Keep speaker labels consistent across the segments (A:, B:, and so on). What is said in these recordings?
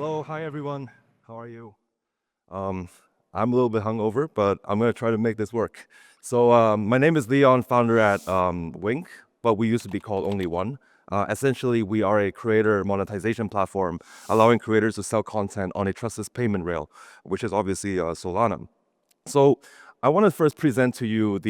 A: Hello, hi everyone. How are you? Um, I'm a little bit hungover, but I'm gonna try to make this work. My name is Leon, founder at Wink, but we used to be called Only One. Essentially, we are a creator monetization platform, allowing creators to sell content on a trustless payment rail, which is obviously Solana. So, I want to first present to you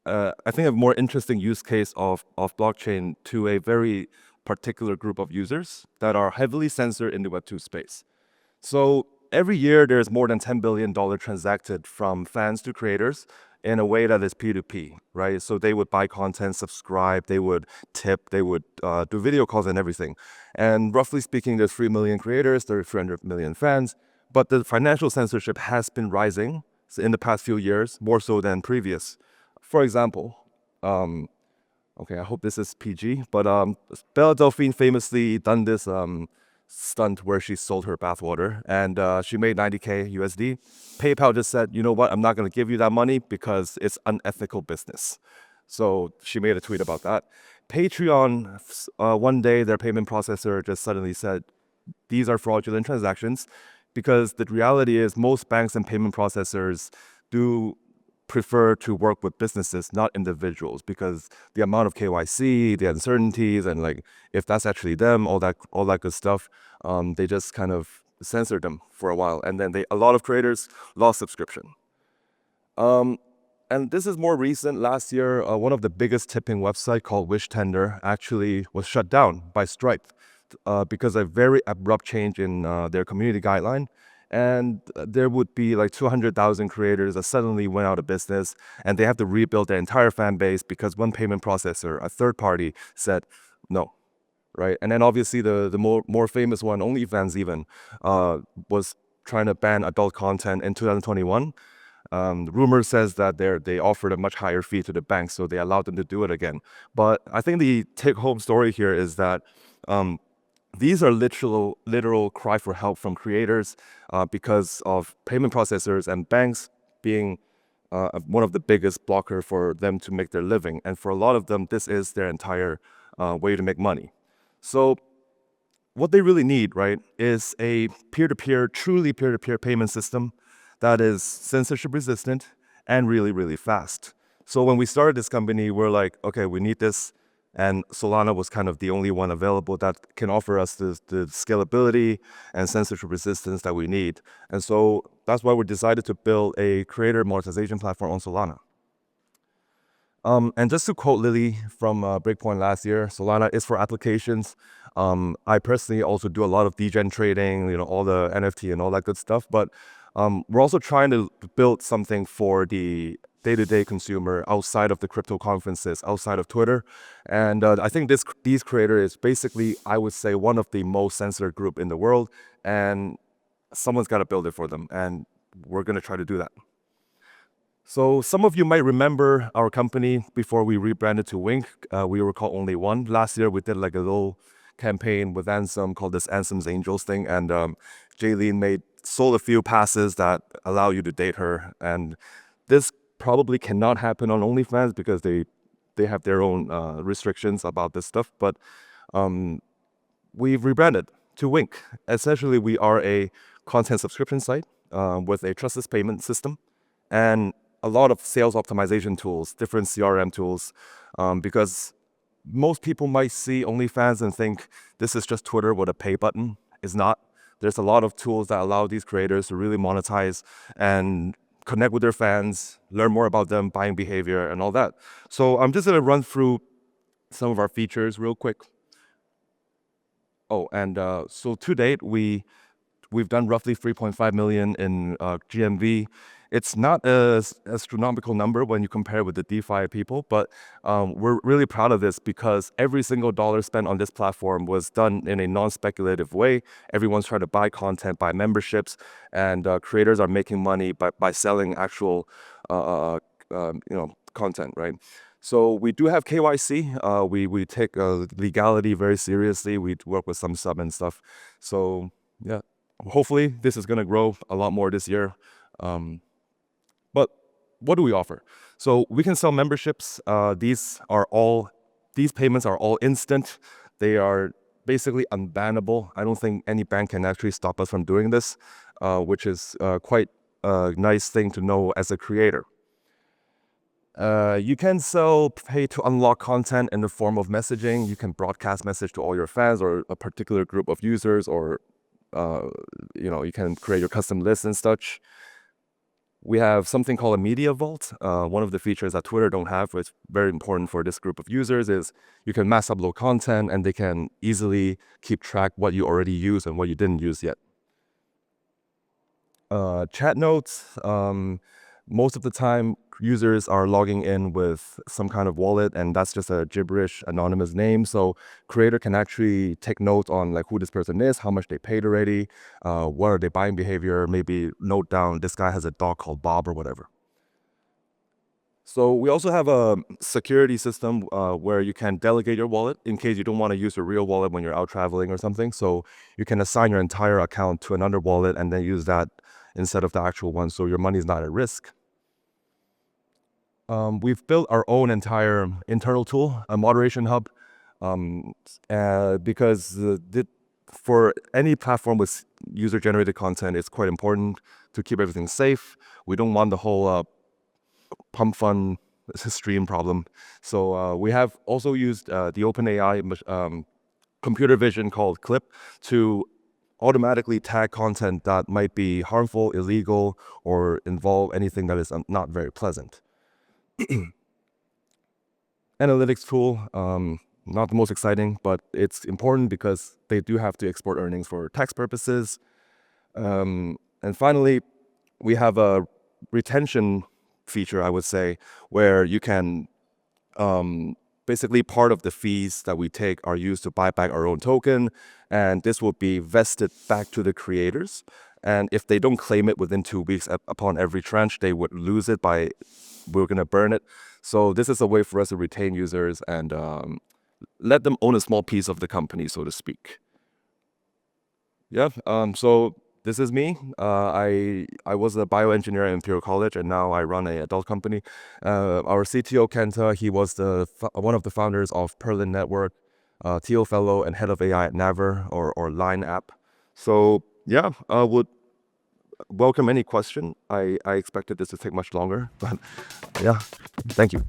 A: I think, a more interesting use case of blockchain to a very particular group of users that are heavily censored in the Web2 space. So every year, there's more than $10 billion transacted from fans to creators in a way that is P2P, right? So they would buy content, subscribe, they would tip, they would do video calls and everything. And roughly speaking, there's 3 million creators, there's 300 million fans, but the financial censorship has been rising in the past few years, more so than previous. For example, okay, I hope this is PG, but Belle Delphine famously done this stunt where she sold her bathwater and she made 90K USD. PayPal just said, you know what, I'm not going to give you that money because it's unethical business. So she made a tweet about that. Patreon, one day their payment processor just suddenly said, these are fraudulent transactions, because the reality is most banks and payment processors do prefer to work with businesses, not individuals, because the amount of KYC, the uncertainties, and like if that's actually them, all that good stuff, they just kind of censored them for a while, and then a lot of creators lost subscription. And this is more recent. Last year, one of the biggest tipping website called Wish Tender actually was shut down by Stripe because of a very abrupt change in their community guideline. And there would be like 200,000 creators that suddenly went out of business, and they have to rebuild their entire fan base because one payment processor, a third party, said no, right? And then obviously the more famous one, OnlyFans even, was trying to ban adult content in 2021. The rumor says that they offered a much higher fee to the bank, so they allowed them to do it again. But I think the take-home story here is that these are literal cry for help from creators because of payment processors and banks being one of the biggest blocker for them to make their living. And for a lot of them, this is their entire way to make money. So what they really need, right, is a peer-to-peer, truly peer-to-peer payment system that is censorship resistant and really, really fast. So when we started this company, we're like, okay, we need this. And Solana was kind of the only one available that can offer us the scalability and censorship resistance that we need. And so that's why we decided to build a creator monetization platform on Solana. And just to quote Lily from Breakpoint last year, Solana is for applications. I personally also do a lot of degen trading, all the NFT and all that good stuff. But we're also trying to build something for the day-to-day consumer outside of the crypto conferences, outside of Twitter. And I think these creators is basically, I would say, one of the most censored group in the world. And someone's got to build it for them. And we're going to try to do that. So some of you might remember our company before we rebranded to Wink. We were called Only One. Last year, we did like a little campaign with Ansem called this Ansem's Angels thing. And Jaylene sold a few passes that allow you to date her. And this probably cannot happen on OnlyFans because they have their own restrictions about this stuff. But we've rebranded to Wink. Essentially, we are a content subscription site with a trustless payment system and a lot of sales optimization tools, different CRM tools, because most people might see OnlyFans and think this is just Twitter with a pay button. It's not. There's a lot of tools that allow these creators to really monetize and connect with their fans, learn more about them, buying behavior, and all that. So I'm just going to run through some of our features real quick. Oh, and so to date, we've done roughly 3.5 million in GMV. It's not an astronomical number when you compare with the DeFi people, but we're really proud of this because every single dollar spent on this platform was done in a non-speculative way. Everyone's trying to buy content, buy memberships, and creators are making money by selling actual content, right? So we do have KYC. We take legality very seriously. We work with some sub and stuff. So yeah, hopefully this is going to grow a lot more this year. But what do we offer? So we can sell memberships. These payments are all instant. They are basically unbannable. I don't think any bank can actually stop us from doing this, which is quite a nice thing to know as a creator. You can sell pay to unlock content in the form of messaging. You can broadcast message to all your fans or a particular group of users, or you can create your custom lists and such. We have something called a media vault. One of the features that Twitter don't have, which is very important for this group of users, is you can mass upload content and they can easily keep track what you already use and what you didn't use yet. Chat notes. Most of the time, users are logging in with some kind of wallet, and that's just a gibberish anonymous name. So creator can actually take note on like who this person is, how much they paid already, what are their buying behavior, maybe note down this guy has a dog called Bob or whatever. So we also have a security system where you can delegate your wallet in case you don't want to use your real wallet when you're out traveling or something. So you can assign your entire account to another wallet and then use that instead of the actual one, so your money is not at risk. We've built our own entire internal tool, a moderation hub, because for any platform with user-generated content, it's quite important to keep everything safe. We don't want the whole pump fund stream problem. So we have also used the OpenAI computer vision called Clip to automatically tag content that might be harmful, illegal, or involve anything that is not very pleasant. Analytics tool, not the most exciting, but it's important because they do have to export earnings for tax purposes. And finally, we have a retention feature, I would say, where you can basically part of the fees that we take are used to buy back our own token, and this will be vested back to the creators. And if they don't claim it within 2 weeks upon every tranche, they would lose it we're going to burn it. So this is a way for us to retain users and let them own a small piece of the company, so to speak. Yeah, so this is me. I was a bioengineer at Imperial College, and now I run an adult company. Our CTO, Kenta, he was one of the founders of Perlin Network, TO Fellow, and head of AI at Naver or Line app. So yeah, I would welcome any question. I expected this to take much longer, but yeah, thank you.